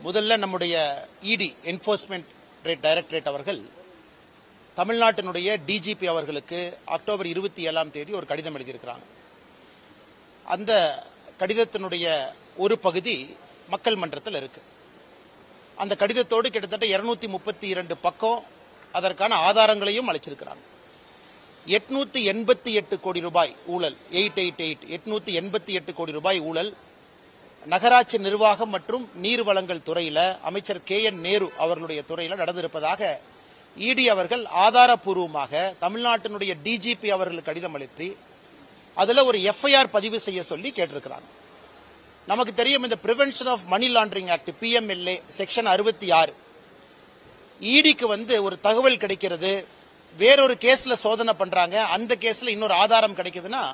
முதல்ல நம்முடைய இடி என்ஃபோர்ஸ்மெண்ட் டைரக்டரேட் அவர்கள் தமிழ்நாட்டினுடைய டிஜிபி அவர்களுக்கு அக்டோபர் 27ஆம் தேதி ஒரு கடிதம் எழுதியிருக்கிறாங்க. அந்த கடிதத்தினுடைய ஒரு பகுதி மக்கள் மன்றத்தில் இருக்கு. அந்த கடிதத்தோடு கிட்டத்தட்ட 232 பக்கம் அதற்கான ஆதாரங்களையும் அளிச்சிருக்கிறாங்க. 888 கோடி ரூபாய் ஊழல், 888 கோடி ரூபாய் ஊழல் நகராட்சி நிர்வாகம் மற்றும் நீர் வளங்கள் துறையில அமைச்சர் KN நேரு அவர்களுடைய துறையில நடந்திருப்பதாக இடி அவர்கள் ஆதாரப்பூர்வமாக தமிழ்நாட்டினுடைய டிஜிபி அவர்களுக்கு கடிதம் அளித்து அதுல ஒரு FIR பதிவு செய்ய சொல்லி கேட்டிருக்கிறாங்க. நமக்கு தெரியும், இந்த prevention of money laundering act PMLA section 66 இடிக்கு ஒரு தகவல் கிடைக்கிறது, வேறொரு கேஸ்ல சோதனை பண்றாங்க, அந்த கேஸ்ல இன்னொரு ஆதாரம் கிடைக்குதுன்னா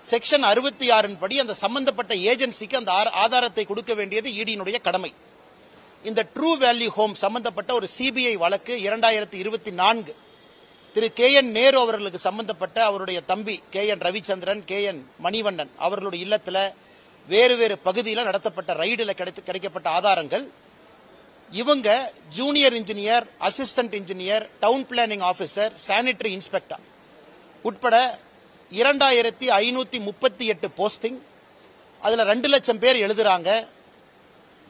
செக்ஷன் 66 படி அந்த சம்பந்தப்பட்ட ஏஜென்சிக்கு அந்த ஆதாரத்தை கொடுக்க வேண்டியது இடியினுடைய கடமை. இந்த ட்ரூ வேல்யூ ஹோம் சம்பந்தப்பட்ட ஒரு CBI வழக்கு 2024 திரு KN நேரு அவர்களுக்கு சம்பந்தப்பட்ட அவருடைய தம்பி KN ரவிச்சந்திரன், KN மணிவண்ணன் அவர்களுடைய இல்லத்துல வேறு வேறு பகுதியில் நடத்தப்பட்ட ரைடுல கிடைக்கப்பட்ட ஆதாரங்கள், இவங்க junior engineer, assistant engineer, down planning officer, sanitary inspector உட்பட 2538 போஸ்டிங், அதுல 2 லட்சம் பேர் எழுதுறாங்க.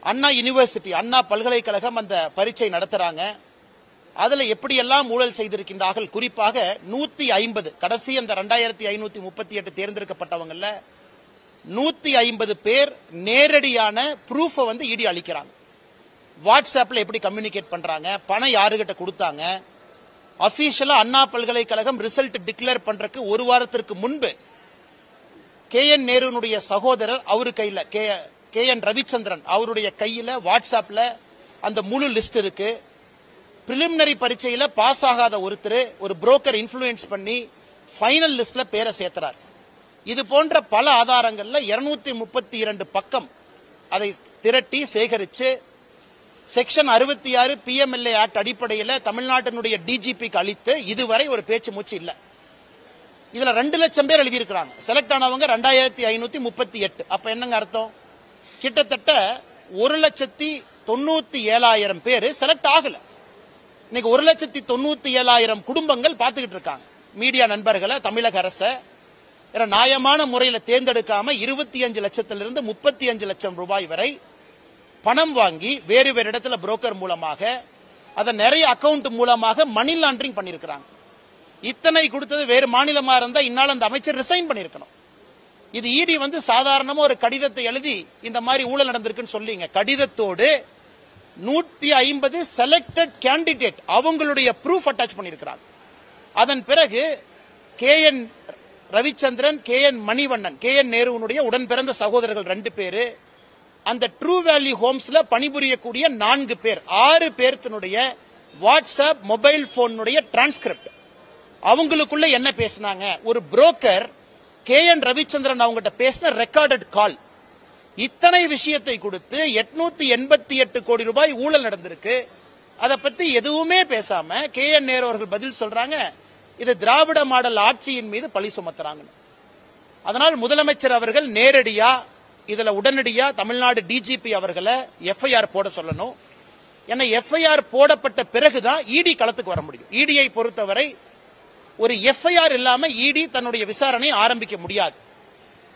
அண்ணா யூனிவர்சிட்டி, அண்ணா பல்கலைக்கழகம் அந்த பரீட்சை நடத்துறாங்க. அதுல எப்படியெல்லாம் ஊழல் செய்திருக்கின்றார்கள், குறிப்பாக 150 கடைசி அந்த 2538 தேர்ந்தெடுக்கப்பட்டவங்கல்ல 150 பேர் நேரடியான ப்ரூஃபை இடி அளிக்கிறாங்க. வாட்ஸ்அப்ல எப்படி கம்யூனிகேட் பண்றாங்க, பணம் யாருகிட்ட கொடுத்தாங்க, அபிஷியலா அண்ணா பல்கலைக்கழகம் ரிசல்ட் டிக்ளேர் பண்றதுக்கு ஒரு வாரத்திற்கு முன்பு KN நேருனுடைய சகோதரர் அவரு கையில KN ரவிச்சந்திரன் அவருடைய கையில வாட்ஸ்அப்ல அந்த முழு லிஸ்ட் இருக்கு. பிரிலிமினரி பரீட்சையில பாஸ் ஆகாத ஒருத்தர் ஒரு புரோக்கர் இன்ஃப்ளூயன்ஸ் பண்ணி ஃபைனல் லிஸ்ட்ல பேரை சேர்த்துறார். இது போன்ற பல ஆதாரங்கள்ல 232 பக்கம் அதை திரட்டி சேகரிச்சு செக்ஷன் 66 PMLA ஆக்ட் அடிப்படையில் தமிழ்நாட்டினுடைய டிஜிபிக்கு அளித்து இதுவரை ஒரு பேச்சு மூச்சு இல்ல. இதுல 2 லட்சம் பேர் எழுதியிருக்கிறாங்க. செலக்ட் ஆனவங்க 2538. அப்ப என்னங்க அர்த்தம்? கிட்டத்தட்ட 1,97,000 பேர் செலக்ட் ஆகல. இன்னைக்கு 1,97,000 குடும்பங்கள் பார்த்துக்கிட்டு இருக்காங்க. மீடியா நண்பர்களை, தமிழக அரசை நியாயமான முறையில் தேர்ந்தெடுக்காம 25 லட்சத்திலிருந்து 35 லட்சம் ரூபாய் வரை பணம் வாங்கி வேறு வேறு இடத்துல புரோக்கர் மூலமாக அதை நிறைய அக்கவுண்ட் மூலமாக மணி லாண்டரிங் பண்ணிருக்கிறாங்க. இத்தனை கொடுத்தது வேறு மாநிலமா இருந்தா இந்நாள் அந்த அமைச்சர் ரிசைன் பண்ணிருக்கணும். இது இடி சாதாரணமா ஒரு கடிதத்தை எழுதி இந்த மாதிரி ஊழல் நடந்திருக்குன்னு சொல்லிங்க. கடிதத்தோடு 150 செலக்டட் கேண்டிடேட் அவங்களுடைய ப்ரூஃப் அட்டாச் பண்ணிருக்கிறாங்க. அதன் பிறகு KN Ravichandran, KN Manivannan, KN நேருனுடைய உடன் பிறந்த சகோதரர்கள் 2 பேரு, அந்த ட்ரூ வேல்யூ ஹோம்ஸ்ல பணிபுரியக்கூடிய 4 பேர், 6 பேர்த்தினுடைய வாட்ஸ்அப் மொபைல் போனுடைய டிரான்ஸ்கிரிப்ட், அவங்களுக்குள்ள என்ன பேசினாங்க, ஒரு புரோக்கர் KN ரவிச்சந்திரன் அவங்ககிட்ட பேசின ரெக்கார்டட் கால், இத்தனை விஷயத்தை கொடுத்து 888 கோடி ரூபாய் ஊழல் நடந்திருக்கு. அதை பத்தி எதுவுமே பேசாம KN நேரு அவர்கள் பதில் சொல்றாங்க, இது திராவிட மாடல் ஆட்சியின் மீது பழி சுமத்துறாங்க. அதனால் முதலமைச்சர் அவர்கள் நேரடியா இதுல உடனடியா தமிழ்நாடு டிஜிபி அவர்களை FIR போட சொல்லணும். ஏன்னா FIR போடப்பட்ட பிறகுதான் இடி களத்துக்கு வர முடியும். இடியை பொறுத்தவரை ஒரு FIR இல்லாம இடி தன்னுடைய விசாரணை ஆரம்பிக்க முடியாது.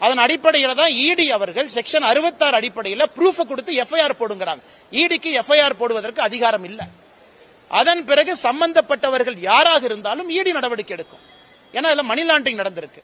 அதன் அடிப்படையில் தான் இடி அவர்கள் செக்ஷன் 66 அடிப்படையில் ப்ரூஃப் கொடுத்து FIR போடுங்கிறாங்க. இடிக்கு FIR போடுவதற்கு அதிகாரம் இல்லை. அதன் பிறகு சம்பந்தப்பட்டவர்கள் யாராக இருந்தாலும் இடி நடவடிக்கை எடுக்கும். ஏன்னா அதுல மணி லாண்டரிங் நடந்திருக்கு.